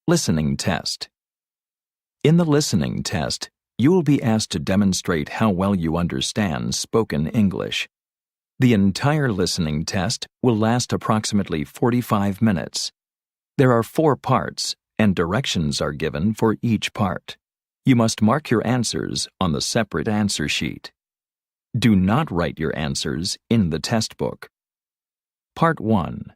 Listening test. In the listening test, you will be asked to demonstrate how well you understand spoken English. The entire listening test will last approximately 45 minutes. There are 4 parts, and directions are given for each part. You must mark your answers on the separate answer sheet. Do not write your answers in the test book. Part 1.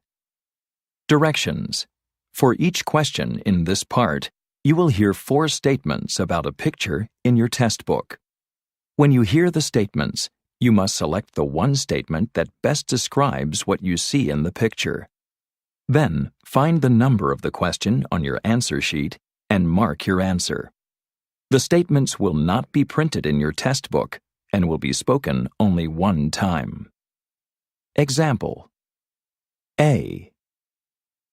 Directions. For each question in this part, you will hear 4 statements about a picture in your test book. When you hear the statements, you must select the one statement that best describes what you see in the picture. Then, find the number of the question on your answer sheet and mark your answer. The statements will not be printed in your test book and will be spoken only one time. Example: A.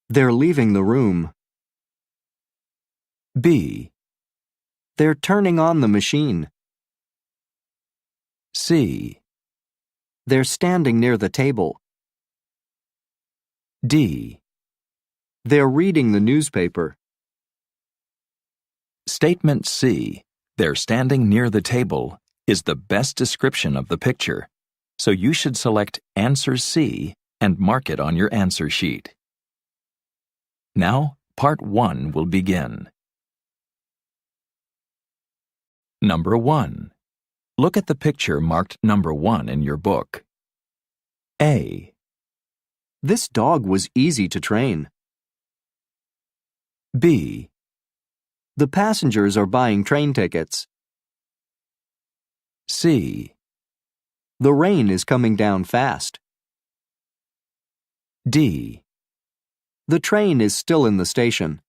They're leaving the room. B. They're turning on the machine. C. They're standing near the table. D. They're reading the newspaper. Statement C, "They're standing near the table," is the best description of the picture, so you should select answer C and mark it on your answer sheet. Now, part 1 will begin. Number 1. Look at the picture marked number 1 in your book. A. This dog was easy to train. B. The passengers are buying train tickets. C. The rain is coming down fast. D. The train is still in the station.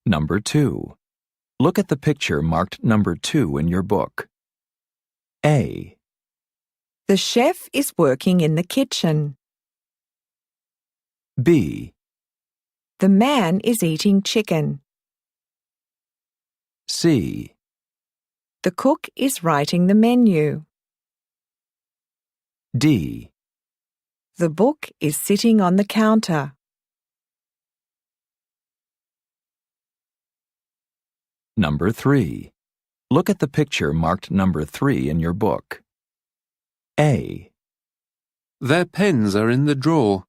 Number 2. Look at the picture marked number 2 in your book. A. The chef is working in the kitchen. B. The man is eating chicken. C. The cook is writing the menu. D. The book is sitting on the counter. Number 3. Look at the picture marked number 3 in your book. A. Their pens are in the drawer.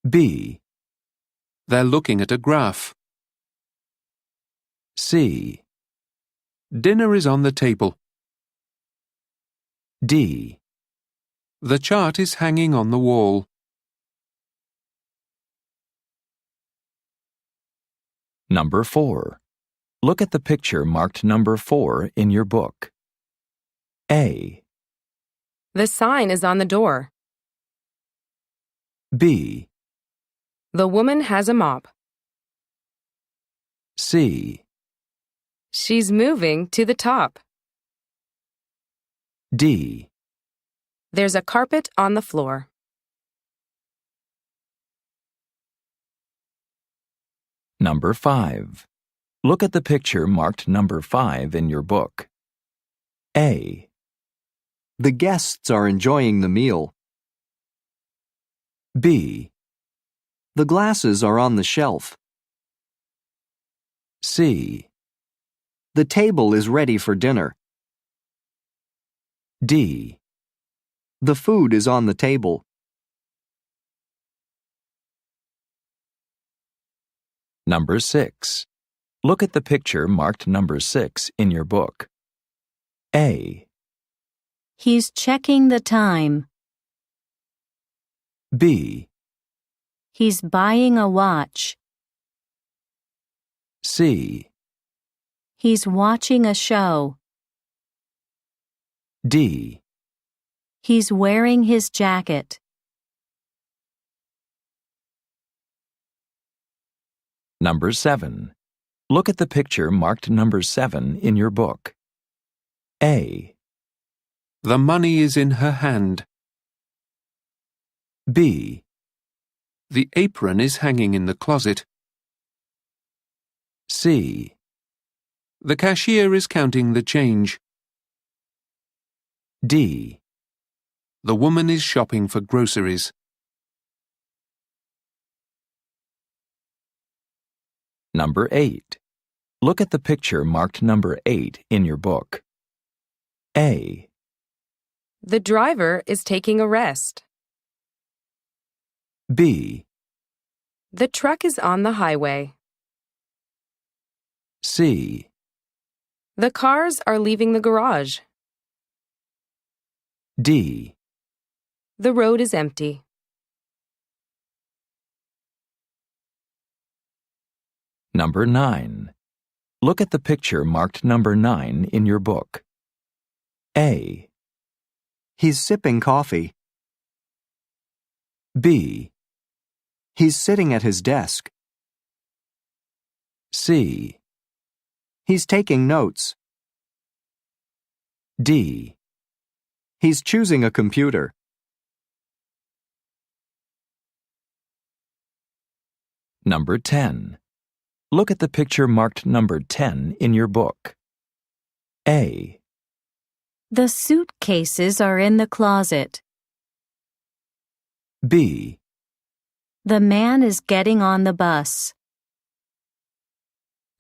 B. They're looking at a graph. C. Dinner is on the table. D. The chart is hanging on the wall. Number 4. Look at the picture marked number 4 in your book. A. The sign is on the door. B. The woman has a mop. C. She's moving to the top. D. There's a carpet on the floor. Number 5. Look at the picture marked number 5 in your book. A. The guests are enjoying the meal. B. The glasses are on the shelf. C. The table is ready for dinner. D. The food is on the table. Number 6. Look at the picture marked number 6 in your book. A. He's checking the time. B. He's buying a watch. C. He's watching a show. D. He's wearing his jacket. Number 7. Look at the picture marked number 7 in your book. A. The money is in her hand. B. The apron is hanging in the closet. C. The cashier is counting the change. D. The woman is shopping for groceries. Number 8. Look at the picture marked number 8 in your book. A, The driver is taking a rest. B, The truck is on the highway. C, The cars are leaving the garage. D, The road is empty. Number 9. Look at the picture marked number 9 in your book. A, He's sipping coffee. B, He's sitting at his desk. C, He's taking notes. D, He's choosing a computer. Number 10. Look at the picture marked number 10 in your book. A, The suitcases are in the closet. B, The man is getting on the bus.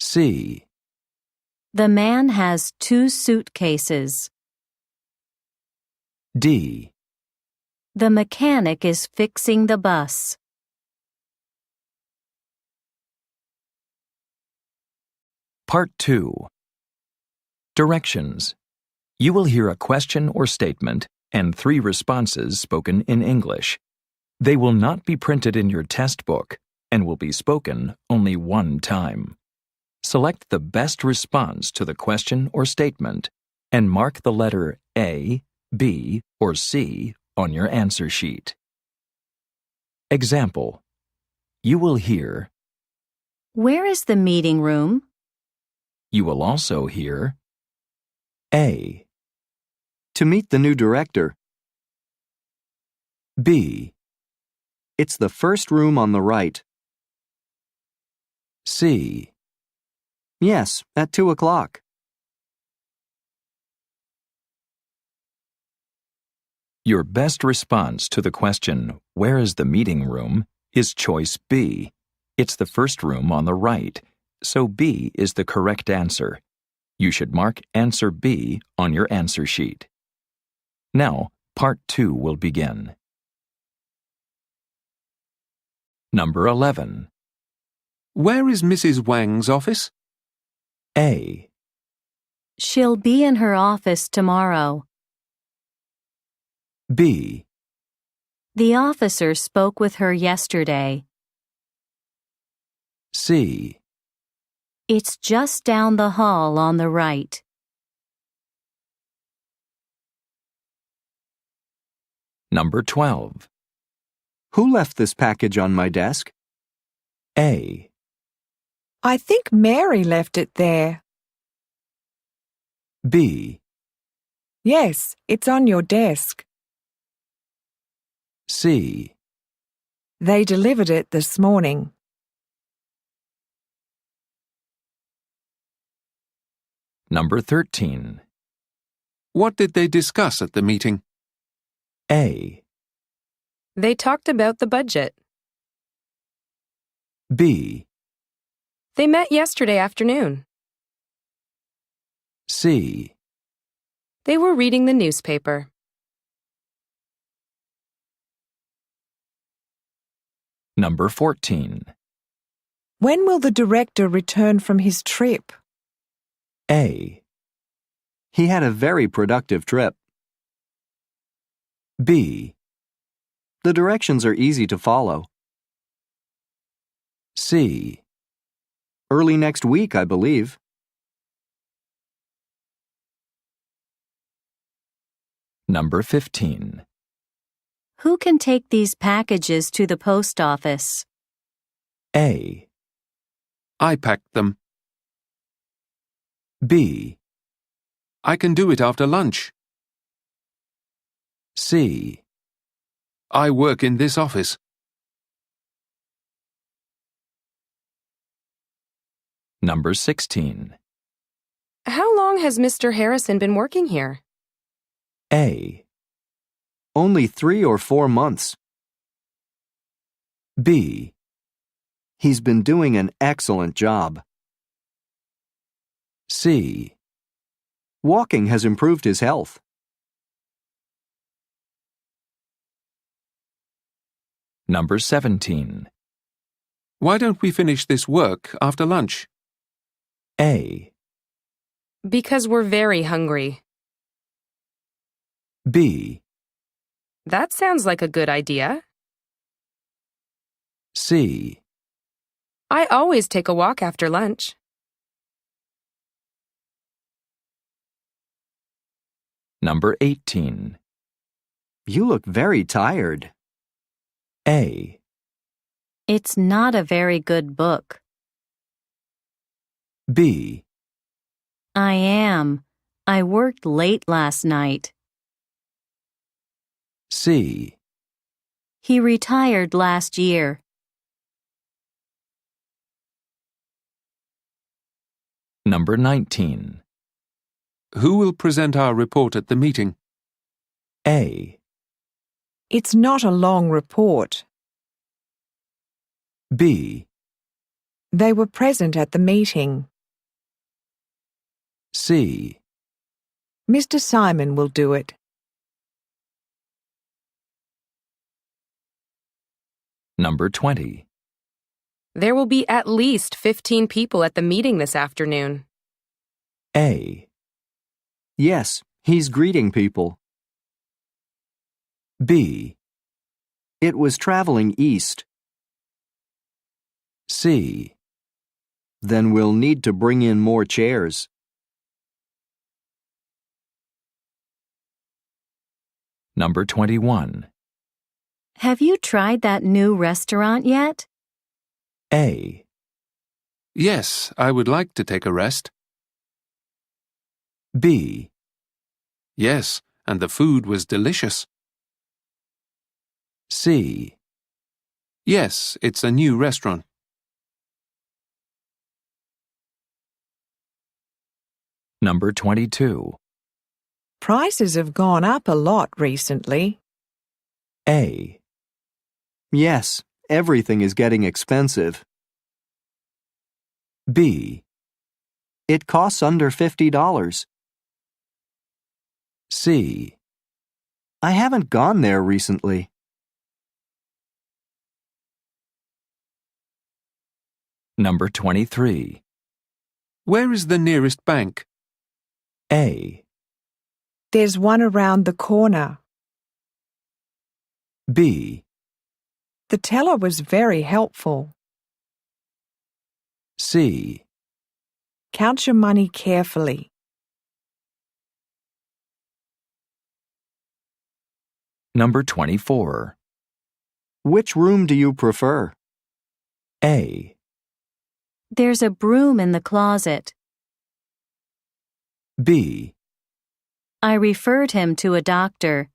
C, The man has 2 suitcases. D, The mechanic is fixing the bus. Part 2. Directions. You will hear a question or statement and 3 responses spoken in English. They will not be printed in your test book and will be spoken only one time. Select the best response to the question or statement and mark the letter A, B, or C on your answer sheet. Example. You will hear, Where is the meeting room? you will also hear, A, To meet the new director. B, It's the first room on the right. C, Yes, at 2 o'clock. Your best response to the question, where is the meeting room, is choice B. It's the first room on the right, so B is the correct answer. You should mark answer B on your answer sheet. Now, part 2 will begin. Number 11. Where is Mrs. Wang's office? A, She'll be in her office tomorrow. B, The officer spoke with her yesterday. C, It's just down the hall on the right. Number 12. Who left this package on my desk? A, I think Mary left it there. B, Yes, it's on your desk. C, They delivered it this morning. Number 13. What did they discuss at the meeting? A, They talked about the budget. B, They met yesterday afternoon. C, They were reading the newspaper. Number 14. When will the director return from his trip? A, He had a very productive trip. B, The directions are easy to follow. C, Early next week, I believe. Number 15. Who can take these packages to the post office? A, I packed them. B, I can do it after lunch. C, I work in this office. Number 16. How long has Mr. Harrison been working here? A, Only 3 or 4 months. B, He's been doing an excellent job. C. Walking has improved his health. Number 17. Why don't we finish this work after lunch? A. Because we're very hungry. B. That sounds like a good idea. C. I always take a walk after lunch. Number 18. You look very tired. A. It's not a very good book. B. I am. I worked late last night. C. He retired last year. Number 19. Who will present our report at the meeting? A. It's not a long report. B. They were present at the meeting. C. Mr. Simon will do it. Number 20. There will be at least 15 people at the meeting this afternoon. A. Yes, he's greeting people. B. It was traveling east. C. Then we'll need to bring in more chairs. Number 21. Have you tried that new restaurant yet? A. Yes, I would like to take a rest. B. Yes, and the food was delicious. C. Yes, it's a new restaurant. Number 22. Prices have gone up a lot recently. A. Yes, everything is getting expensive. B. It costs under $50. C. I haven't gone there recently. Number 23. Where is the nearest bank? A. There's one around the corner. B. The teller was very helpful. C. Count your money carefully. Number 24. Which room do you prefer? A. There's a broom in the closet. B. I referred him to a doctor.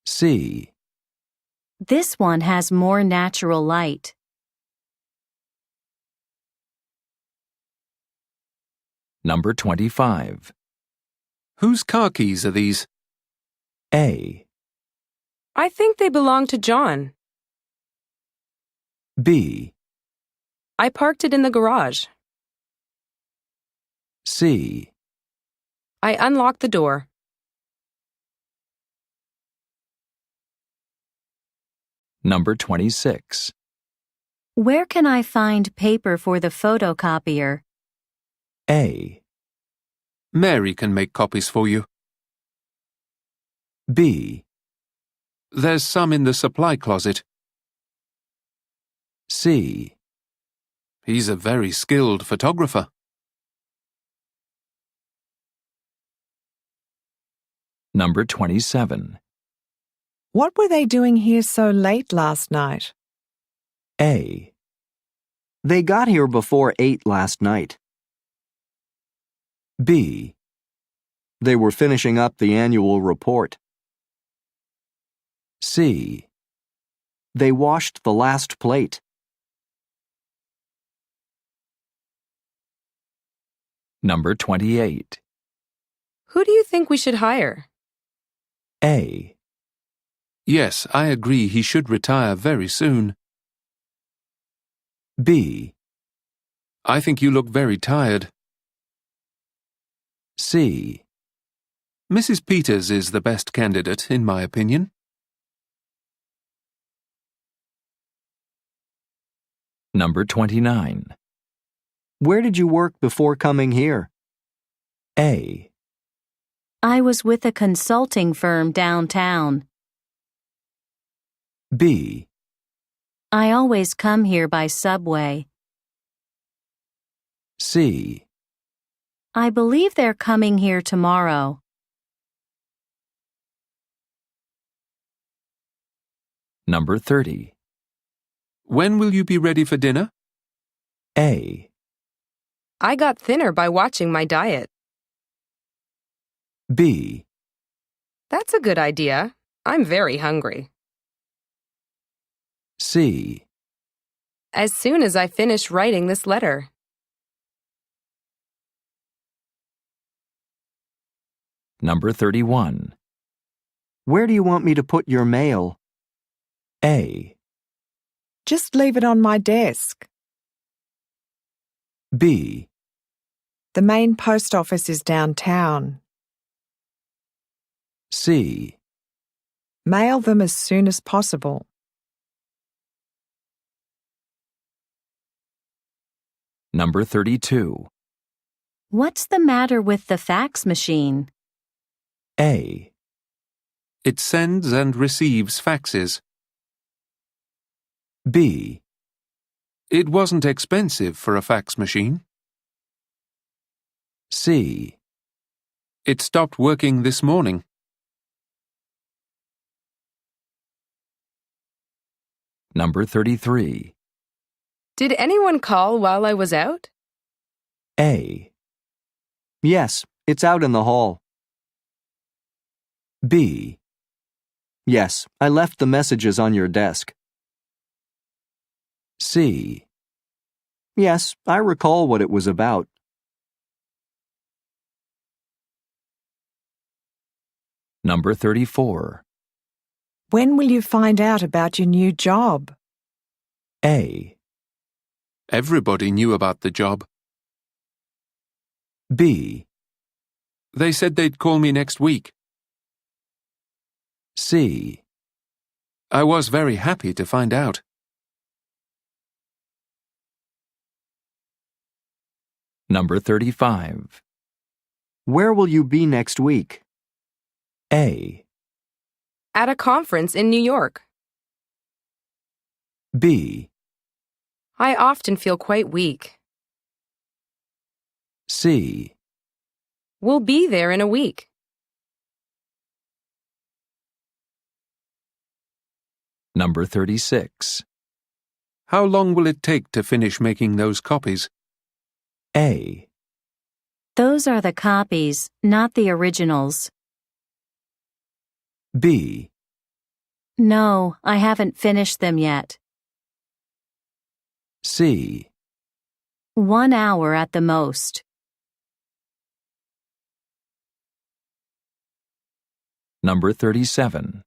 C. This one has more natural light. Number 25. Whose car keys are these? A. I think they belong to John. B. I parked it in the garage. C. I unlocked the door. Number 26. Where can I find paper for the photocopier? A. Mary can make copies for you. B. There's some in the supply closet. C. He's a very skilled photographer. Number 27. What were they doing here so late last night? A. They got here before 8 last night. B. They were finishing up the annual report. C. They washed the last plate. Number 28. Who do you think we should hire? A. Yes, I agree he should retire very soon. B, I think you look very tired. C, Mrs. Peters is the best candidate, in my opinion. Number 29. Where did you work before coming here? A, I was with a consulting firm downtown. B, I always come here by subway. C, I believe they're coming here tomorrow. Number 30. When will you be ready for dinner? A, I got thinner by watching my diet. B, That's a good idea. I'm very hungry. C, As soon as I finish writing this letter. Number 31. Where do you want me to put your mail? A, Just leave it on my desk. B, The main post office is downtown. C, Mail them as soon as possible. Number 32. What's the matter with the fax machine? A, It sends and receives faxes. B, It wasn't expensive for a fax machine. C, It stopped working this morning. Number 33. Did anyone call while I was out? A, Yes, it's out in the hall. B, Yes, I left the messages on your desk. C, Yes, I recall what it was about. Number 34. When will you find out about your new job? A, Everybody knew about the job. B, They said they'd call me next week. C, I was very happy to find out. Number 35. Where will you be next week? A, At a conference in New York. B, I often feel quite weak. C, We'll be there in a week. Number 36. How long will it take to finish making those copies? A, Those are the copies, not the originals. B, No, I haven't finished them yet. C, 1 hour at the most. Number 37.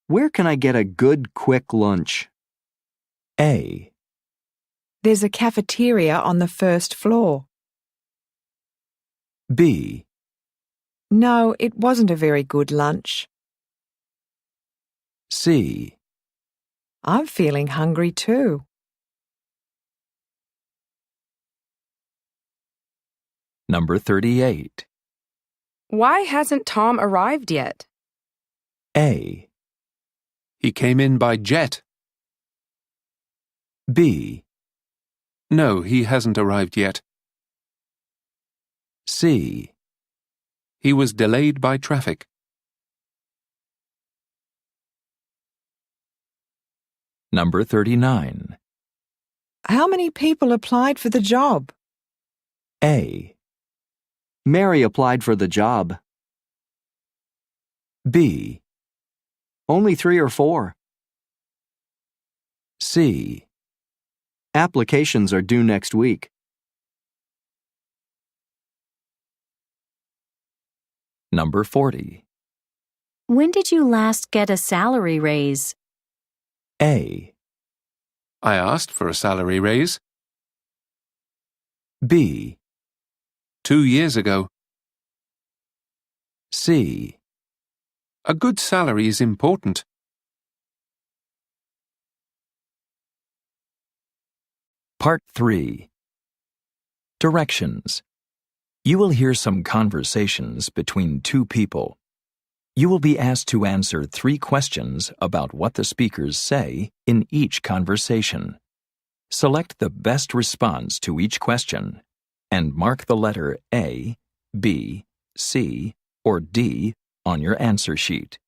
Where can I get a good, quick lunch? A, There's a cafeteria on the first floor. B, No, it wasn't a very good lunch. C, I'm feeling hungry too. Number 38. Why hasn't Tom arrived yet? A, He came in by jet. B, No, he hasn't arrived yet. C, He was delayed by traffic. Number 39. How many people applied for the job? A, Mary applied for the job. B, Only 3 or 4. C, Applications are due next week. Number 40. When did you last get a salary raise? A, I asked for a salary raise. B, 2 years ago. C, A good salary is important. Part 3. Directions. You will hear some conversations between two people. You will be asked to answer 3 questions about what the speakers say in each conversation. Select the best response to each question and mark the letter A, B, C, or D on your answer sheet.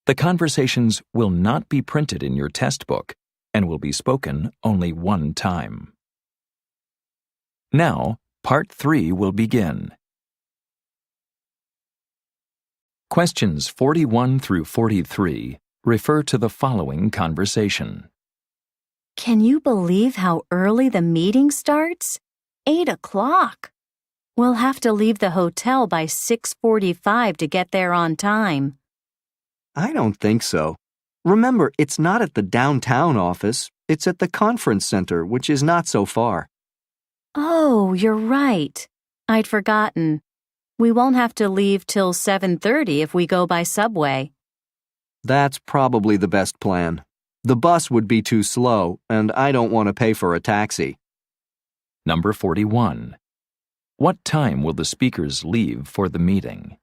The conversations will not be printed in your test book and will be spoken only one time. Now, Part 3 will begin. Questions 41 through 43 refer to the following conversation. Can you believe how early the meeting starts? 8 o'clock. We'll have to leave the hotel by 6:45 to get there on time. I don't think so. Remember, it's not at the downtown office. It's at the conference center, which is not so far. Oh, you're right. I'd forgotten. We won't have to leave till 7:30 if we go by subway. That's probably the best plan. The bus would be too slow, and I don't want to pay for a taxi. Number 41. What time will the speakers leave for the meeting?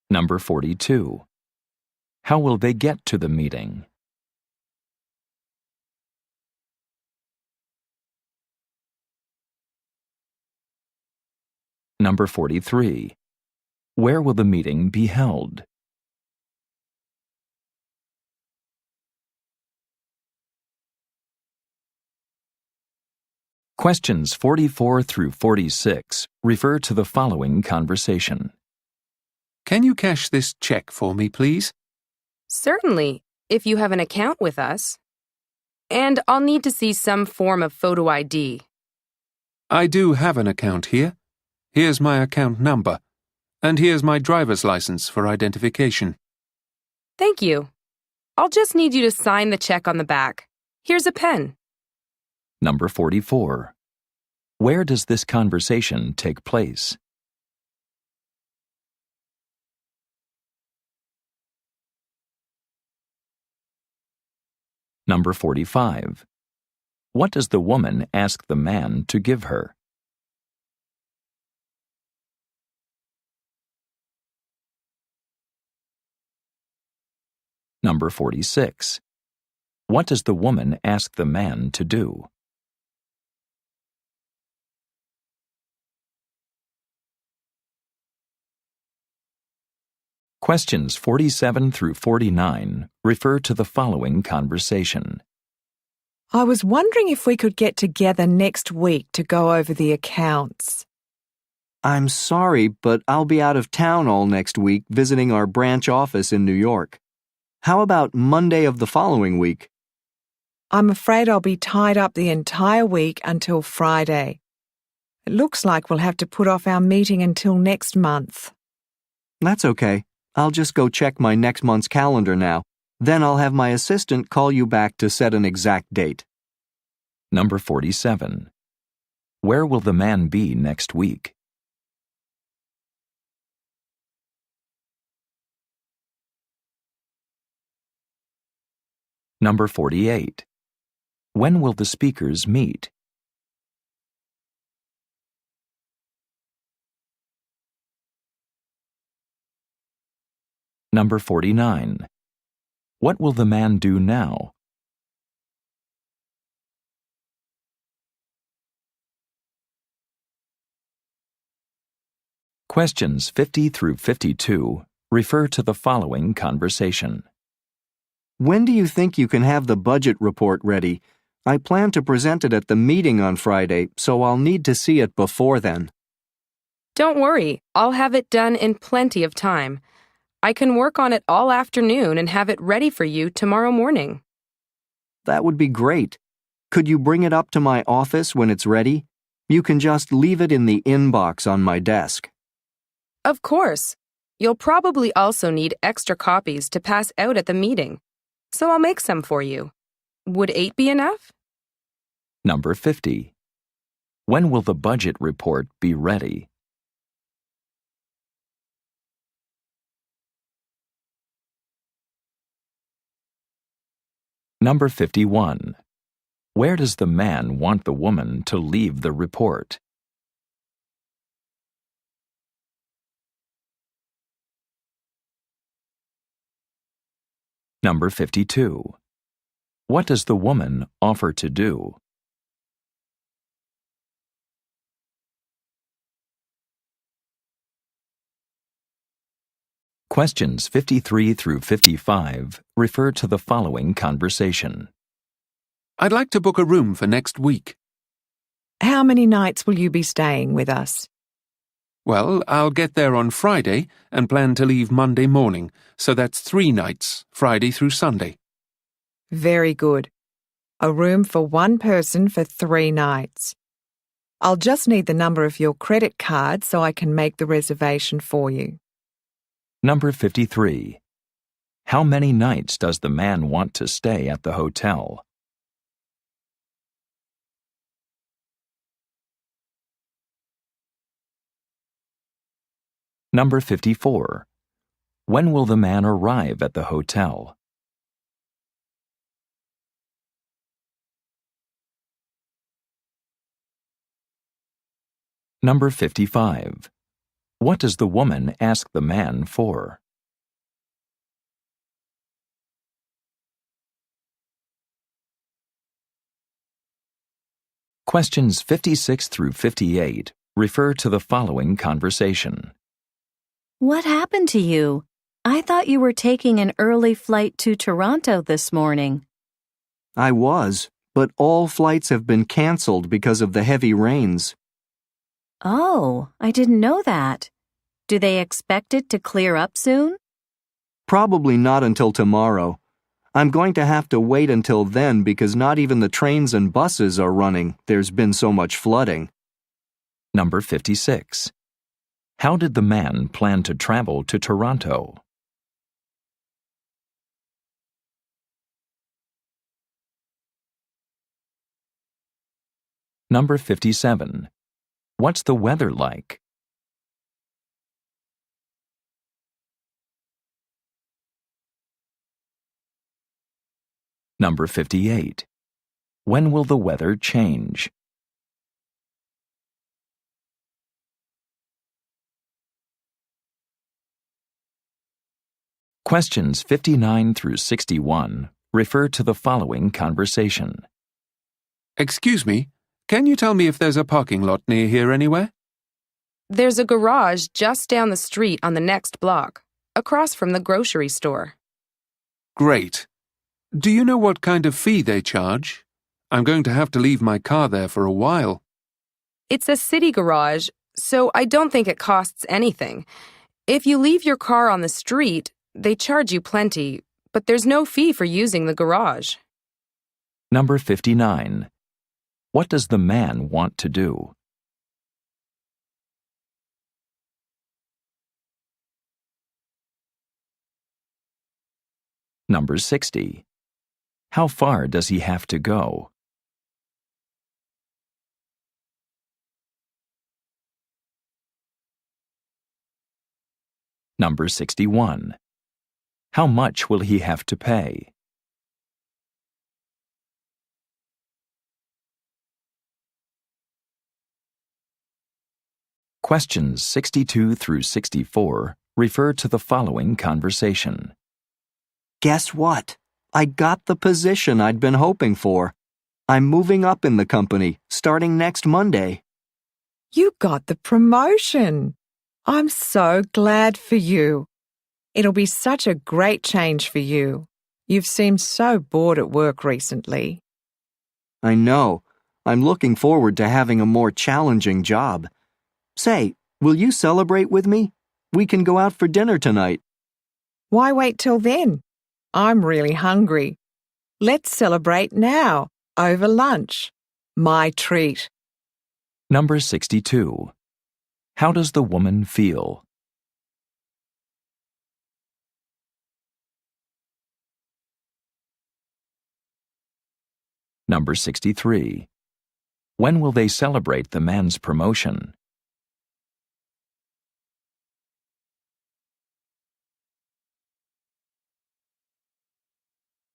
Number 42. How will they get to the meeting? Number 43. Where will the meeting be held? Questions 44 through 46 refer to the following conversation. Can you cash this check for me, please? Certainly, if you have an account with us. And I'll need to see some form of photo ID. I do have an account here. Here's my account number. And here's my driver's license for identification. Thank you. I'll just need you to sign the check on the back. Here's a pen. Number 44. Where does this conversation take place? Number 45. What does the woman ask the man to give her? Number 46. What does the woman ask the man to do? Questions 47 through 49 refer to the following conversation. I was wondering if we could get together next week to go over the accounts. I'm sorry, but I'll be out of town all next week visiting our branch office in New York. How about Monday of the following week? I'm afraid I'll be tied up the entire week until Friday. It looks like we'll have to put off our meeting until next month. That's okay. I'll just go check my next month's calendar now. Then I'll have my assistant call you back to set an exact date. Number 47. Where will the man be next week? Number 48. When will the speakers meet? Number 49. What will the man do now? Questions 50 through 52 refer to the following conversation. When do you think you can have the budget report ready? I plan to present it at the meeting on Friday, so I'll need to see it before then. Don't worry, I'll have it done in plenty of time. I can work on it all afternoon and have it ready for you tomorrow morning. That would be great. Could you bring it up to my office when it's ready? You can just leave it in the inbox on my desk. Of course. You'll probably also need extra copies to pass out at the meeting, so I'll make some for you. Would 8 be enough? Number 50. When will the budget report be ready? Number 51. Where does the man want the woman to leave the report? Number 52. What does the woman offer to do? Questions 53 through 55 refer to the following conversation. I'd like to book a room for next week. How many nights will you be staying with us? Well, I'll get there on Friday and plan to leave Monday morning, so that's 3 nights, Friday through Sunday. Very good. A room for one person for 3 nights. I'll just need the number of your credit card so I can make the reservation for you. Number 53. How many nights does the man want to stay at the hotel? Number 54. When will the man arrive at the hotel? Number 55. What does the woman ask the man for? Questions 56 through 58 refer to the following conversation. What happened to you? I thought you were taking an early flight to Toronto this morning. I was, but all flights have been canceled because of the heavy rains. Oh, I didn't know that. Do they expect it to clear up soon? Probably not until tomorrow. I'm going to have to wait until then because not even the trains and buses are running. There's been so much flooding. Number 56. How did the man plan to travel to Toronto? Number 57. What's the weather like? Number 58. When will the weather change? Questions 59 through 61 refer to the following conversation. Excuse me, can you tell me if there's a parking lot near here anywhere? There's a garage just down the street on the next block, across from the grocery store. Great. Do you know what kind of fee they charge? I'm going to have to leave my car there for a while. It's a city garage, so I don't think it costs anything. If you leave your car on the street, they charge you plenty, but there's no fee for using the garage. Number 59. What does the man want to do? Number 60. How far does he have to go? Number 61. How much will he have to pay? Questions 62 through 64 refer to the following conversation. Guess what? I got the position I'd been hoping for. I'm moving up in the company, starting next Monday. You got the promotion. I'm so glad for you. It'll be such a great change for you. You've seemed so bored at work recently. I know. I'm looking forward to having a more challenging job. Say, will you celebrate with me? We can go out for dinner tonight. Why wait till then? I'm really hungry. Let's celebrate now, over lunch. My treat. Number 62. How does the woman feel? Number 63. When will they celebrate the man's promotion?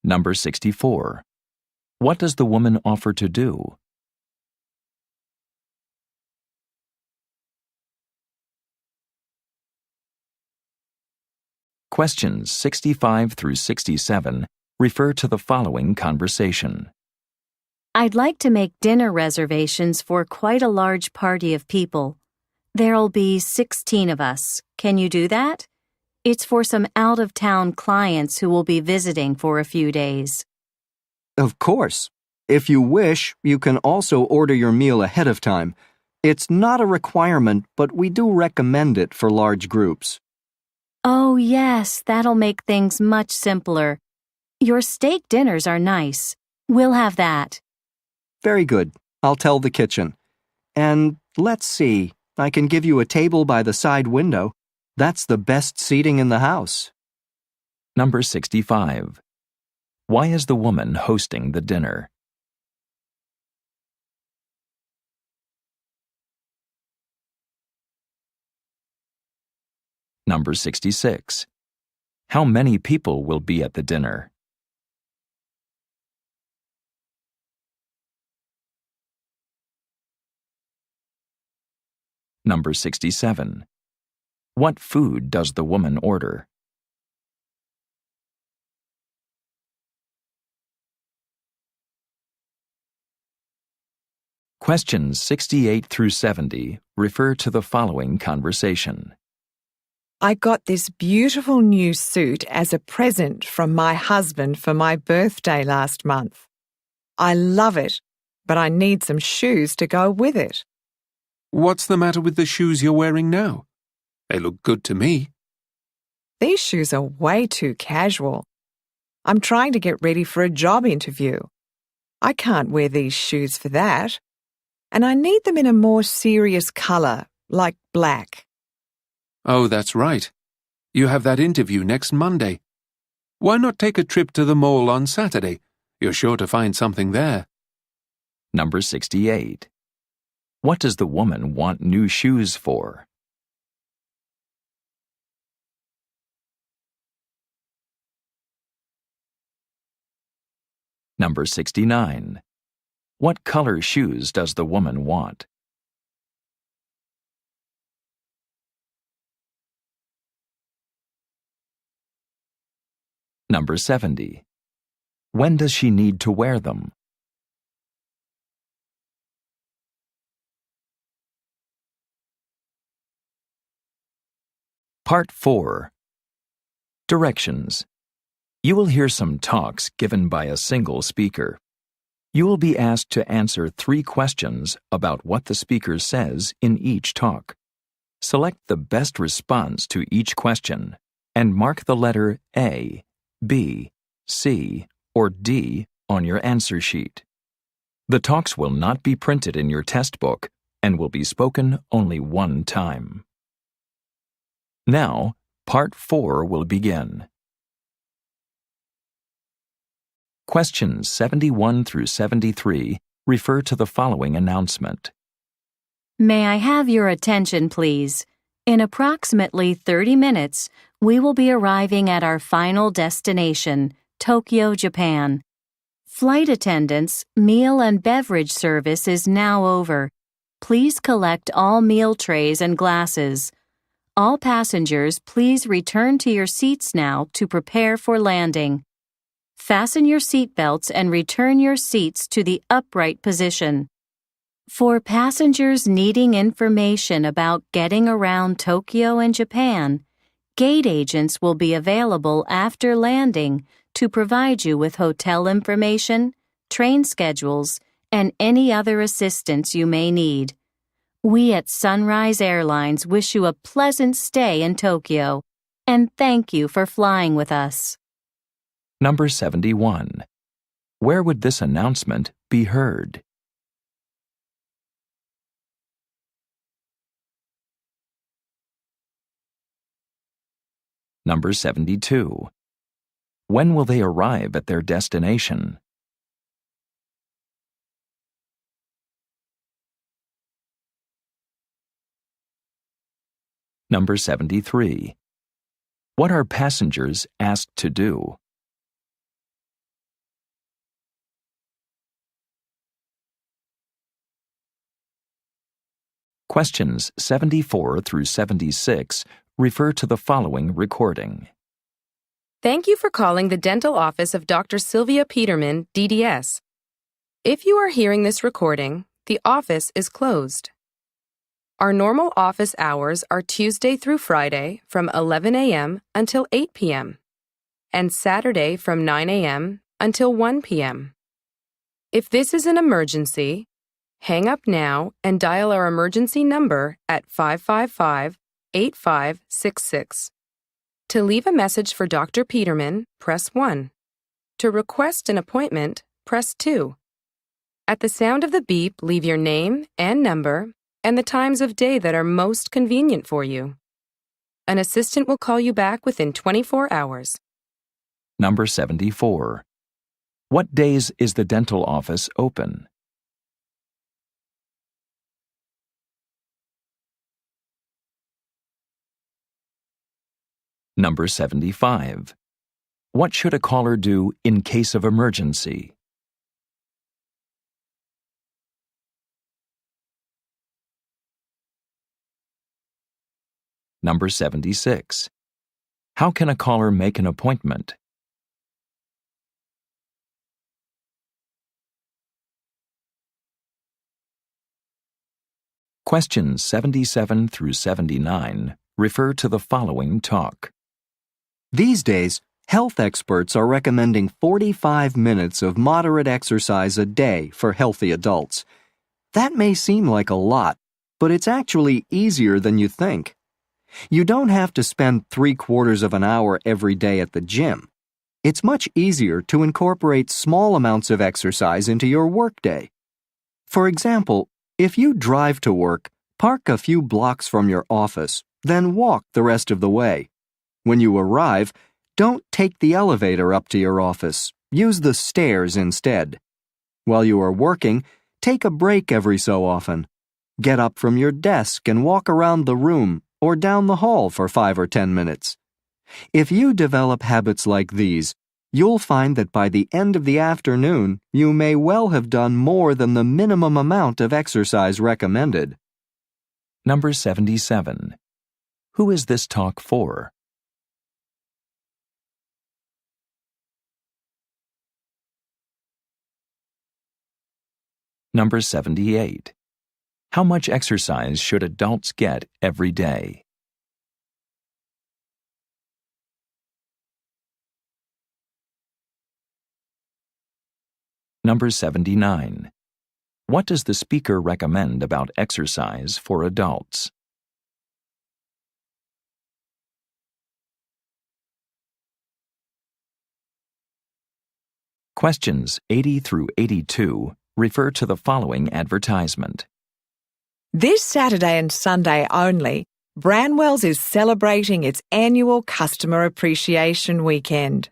Number 64. What does the woman offer to do? Questions 65 through 67 refer to the following conversation. I'd like to make dinner reservations for quite a large party of people. There'll be 16 of us. Can you do that? It's for some out-of-town clients who will be visiting for a few days. Of course. If you wish, you can also order your meal ahead of time. It's not a requirement, but we do recommend it for large groups. Oh, yes, that'll make things much simpler. Your steak dinners are nice. We'll have that. Very good. I'll tell the kitchen. And let's see, I can give you a table by the side window. That's the best seating in the house. Number 65. Why is the woman hosting the dinner? Number 66. How many people will be at the dinner? Number 67. What food does the woman order? Questions 68 through 70 refer to the following conversation. I got this beautiful new suit as a present from my husband for my birthday last month. I love it, but I need some shoes to go with it. What's the matter with the shoes you're wearing now? They look good to me. These shoes are way too casual. I'm trying to get ready for a job interview. I can't wear these shoes for that. And I need them in a more serious color, like black. Oh, that's right. You have that interview next Monday. Why not take a trip to the mall on Saturday? You're sure to find something there. Number 68. What does the woman want new shoes for? Number 69. What color shoes does the woman want? Number 70. When does she need to wear them? Part 4. Directions. You will hear some talks given by a single speaker. You will be asked to answer 3 questions about what the speaker says in each talk. Select the best response to each question and mark the letter A, B, C, or D on your answer sheet. The talks will not be printed in your test book and will be spoken only one time. Now, Part 4 will begin. Questions 71 through 73 refer to the following announcement. May I have your attention, please? In approximately 30 minutes, we will be arriving at our final destination, Tokyo, Japan. Flight attendants, meal and beverage service is now over. Please collect all meal trays and glasses. All passengers, please return to your seats now to prepare for landing. Fasten your seatbelts and return your seats to the upright position. For passengers needing information about getting around Tokyo and Japan, gate agents will be available after landing to provide you with hotel information, train schedules, and any other assistance you may need. We at Sunrise Airlines wish you a pleasant stay in Tokyo, and thank you for flying with us. Number 71. Where would this announcement be heard? Number 72. When will they arrive at their destination? Number 73. What are passengers asked to do? Questions 74 through 76 refer to the following recording. Thank you for calling the dental office of Dr. Sylvia Peterman, DDS. If you are hearing this recording, the office is closed. Our normal office hours are Tuesday through Friday from 11 a.m. until 8 p.m. and Saturday from 9 a.m. until 1 p.m. If this is an emergency, hang up now and dial our emergency number at 555-8566. To leave a message for Dr. Peterman, press 1. To request an appointment, press 2. At the sound of the beep, leave your name and number and the times of day that are most convenient for you. An assistant will call you back within 24 hours. Number 74. What days is the dental office open? Number 75. What should a caller do in case of emergency? Number 76. How can a caller make an appointment? Questions 77 through 79 refer to the following talk. These days, health experts are recommending 45 minutes of moderate exercise a day for healthy adults. That may seem like a lot, but it's actually easier than you think. You don't have to spend 3/4 of an hour every day at the gym. It's much easier to incorporate small amounts of exercise into your workday. For example, if you drive to work, park a few blocks from your office, then walk the rest of the way. When you arrive, don't take the elevator up to your office. Use the stairs instead. While you are working, take a break every so often. Get up from your desk and walk around the room or down the hall for 5 or 10 minutes. If you develop habits like these, you'll find that by the end of the afternoon, you may well have done more than the minimum amount of exercise recommended. Number 77. Who is this talk for? Number 78. How much exercise should adults get every day? Number 79. What does the speaker recommend about exercise for adults? Questions 80 through 82 refer to the following advertisement. This Saturday and Sunday only, Branwell's is celebrating its annual Customer Appreciation Weekend.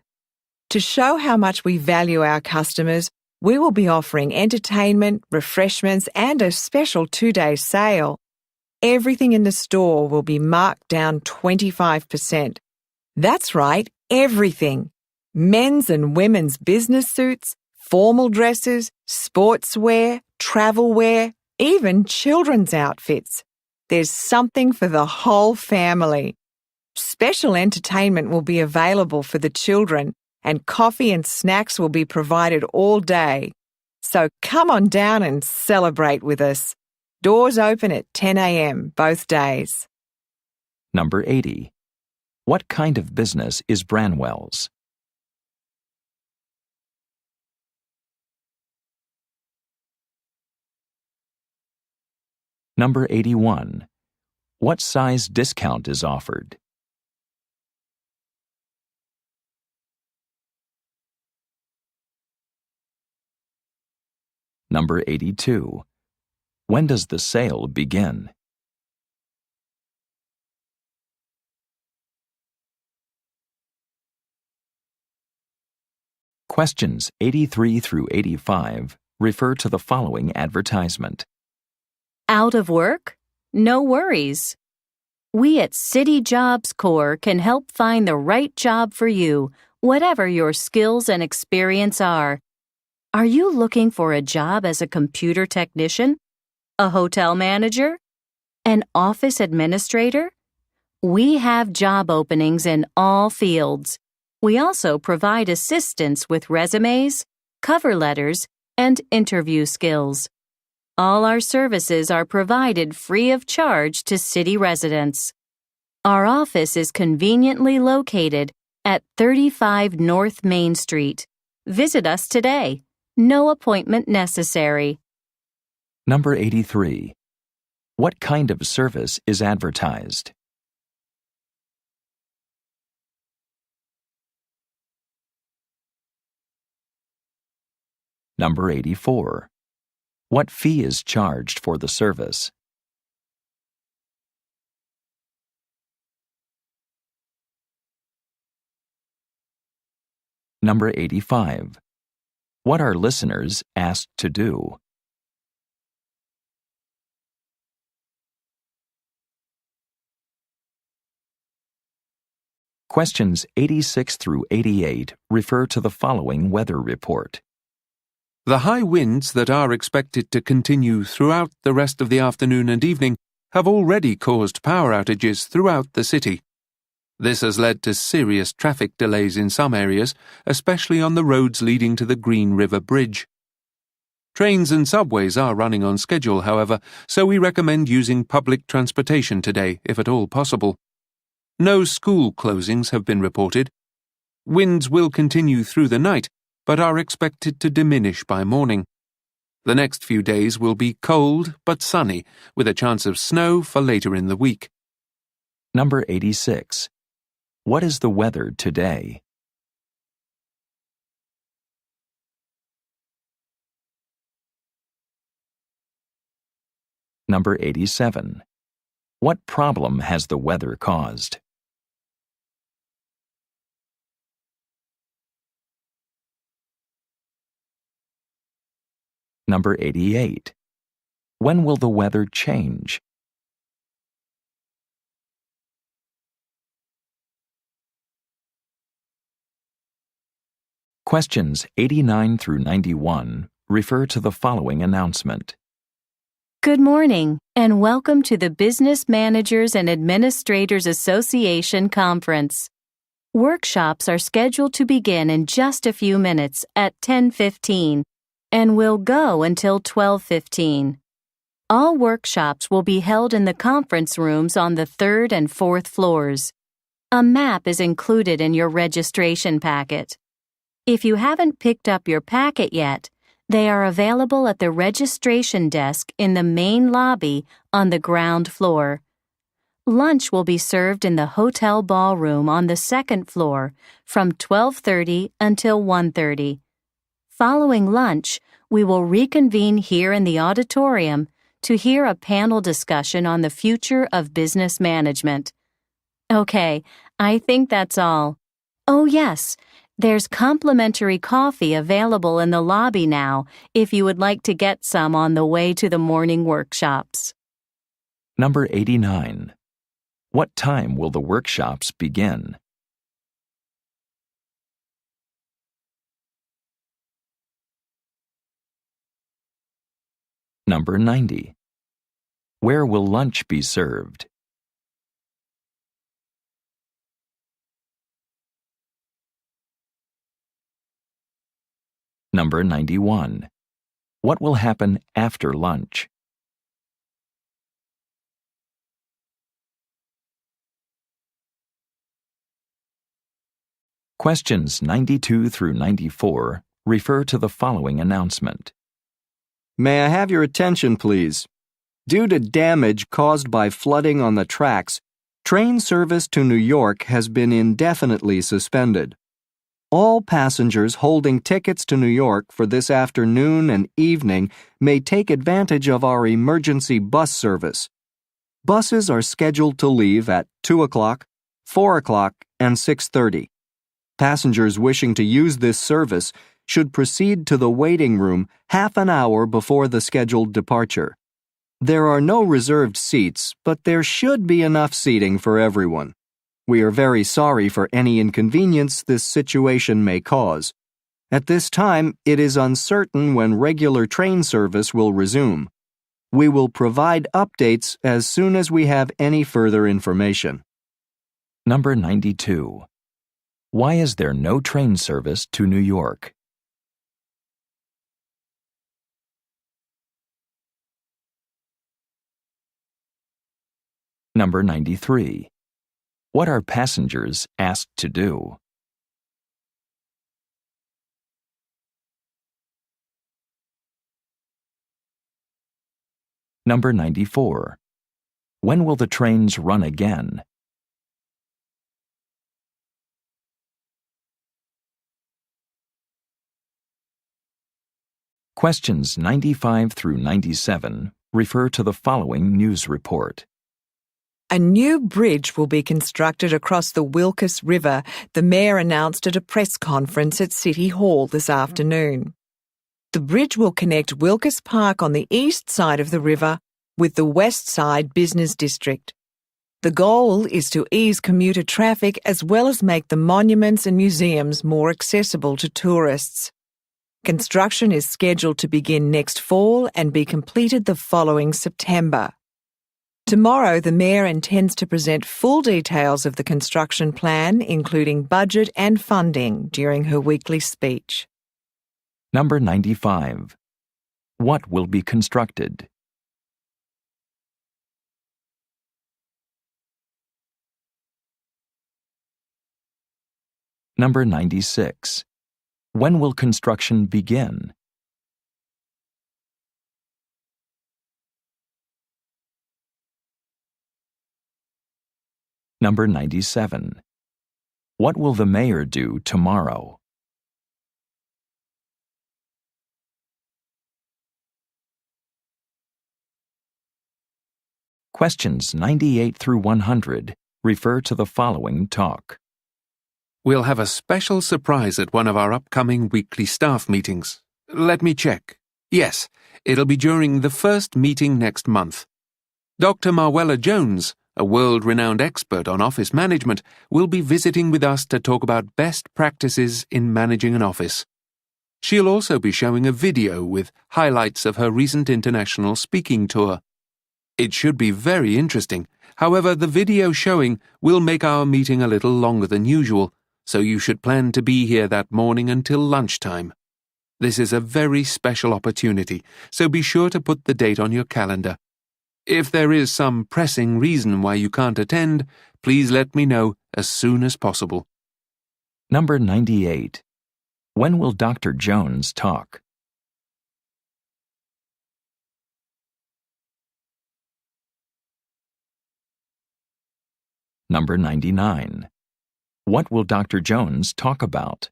To show how much we value our customers, we will be offering entertainment, refreshments, and a special 2-day sale. Everything in the store will be marked down 25%. That's right, everything. Men's and women's business suits, formal dresses, sportswear, travel wear, even children's outfits. There's something for the whole family. Special entertainment will be available for the children, and coffee and snacks will be provided all day. So come on down and celebrate with us. Doors open at 10 a.m. both days. Number 80. What kind of business is Branwell's? Number 81. What size discount is offered? Number 82. When does the sale begin? Questions 83 through 85 refer to the following advertisement. Out of work? No worries. We at City Jobs Corps can help find the right job for you, whatever your skills and experience are. Are you looking for a job as a computer technician? A hotel manager? An office administrator? We have job openings in all fields. We also provide assistance with resumes, cover letters, and interview skills. All our services are provided free of charge to city residents. Our office is conveniently located at 35 North Main Street. Visit us today. No appointment necessary. Number 83. What kind of service is advertised? Number 84. What fee is charged for the service? Number 85. What are listeners asked to do? Questions 86 through 88 refer to the following weather report. The high winds that are expected to continue throughout the rest of the afternoon and evening have already caused power outages throughout the city. This has led to serious traffic delays in some areas, especially on the roads leading to the Green River Bridge. Trains and subways are running on schedule, however, so we recommend using public transportation today, if at all possible. No school closings have been reported. Winds will continue through the night, but are expected to diminish by morning. The next few days will be cold but sunny, with a chance of snow for later in the week. Number 86. What is the weather today? Number 87. What problem has the weather caused? Number 88. When will the weather change? Questions 89 through 91 refer to the following announcement. Good morning, and welcome to the Business Managers and Administrators Association Conference. Workshops are scheduled to begin in just a few minutes at 10:15 and will go until 12:15. All workshops will be held in the conference rooms on the 3rd and 4th floors. A map is included in your registration packet. If you haven't picked up your packet yet, they are available at the registration desk in the main lobby on the ground floor. Lunch will be served in the hotel ballroom on the 2nd floor from 12:30 until 1:30. Following lunch, we will reconvene here in the auditorium to hear a panel discussion on the future of business management. Okay, I think that's all. Oh yes, there's complimentary coffee available in the lobby now if you would like to get some on the way to the morning workshops. Number 89. What time will the workshops begin? Number 90. Where will lunch be served? Number 91. What will happen after lunch? Questions 92 through 94 refer to the following announcement. May I have your attention, please? Due to damage caused by flooding on the tracks, train service to New York has been indefinitely suspended. All passengers holding tickets to New York for this afternoon and evening may take advantage of our emergency bus service. Buses are scheduled to leave at 2 o'clock, 4 o'clock, and 6:30. Passengers wishing to use this service should proceed to the waiting room half an hour before the scheduled departure. There are no reserved seats, but there should be enough seating for everyone. We are very sorry for any inconvenience this situation may cause. At this time, it is uncertain when regular train service will resume. We will provide updates as soon as we have any further information. Number 92. Why is there no train service to New York? Number 93. What are passengers asked to do? Number 94. When will the trains run again? Questions 95 through 97 refer to the following news report. A new bridge will be constructed across the Wilkes River, the Mayor announced at a press conference at City Hall this afternoon. The bridge will connect Wilkes Park on the east side of the river with the west side business district. The goal is to ease commuter traffic as well as make the monuments and museums more accessible to tourists. Construction is scheduled to begin next fall and be completed the following September. Tomorrow, the Mayor intends to present full details of the construction plan, including budget and funding, during her weekly speech. Number 95. What will be constructed? Number 96. When will construction begin? Number 97. What will the mayor do tomorrow? Questions 98 through 100 refer to the following talk. We'll have a special surprise at one of our upcoming weekly staff meetings. Let me check. Yes, it'll be during the first meeting next month. Dr. Marwella Jones, a world-renowned expert on office management, will be visiting with us to talk about best practices in managing an office. She'll also be showing a video with highlights of her recent international speaking tour. It should be very interesting. However, the video showing will make our meeting a little longer than usual, so you should plan to be here that morning until lunchtime. This is a very special opportunity, so be sure to put the date on your calendar. If there is some pressing reason why you can't attend, please let me know as soon as possible. Number 98. When will Dr. Jones talk? Number 99. What will Dr. Jones talk about?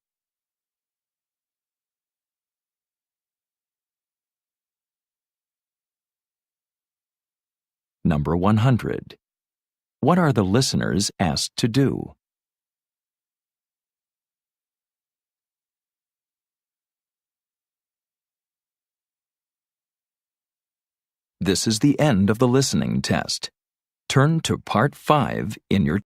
Number 100. What are the listeners asked to do? This is the end of the listening test. Turn to Part 5 in your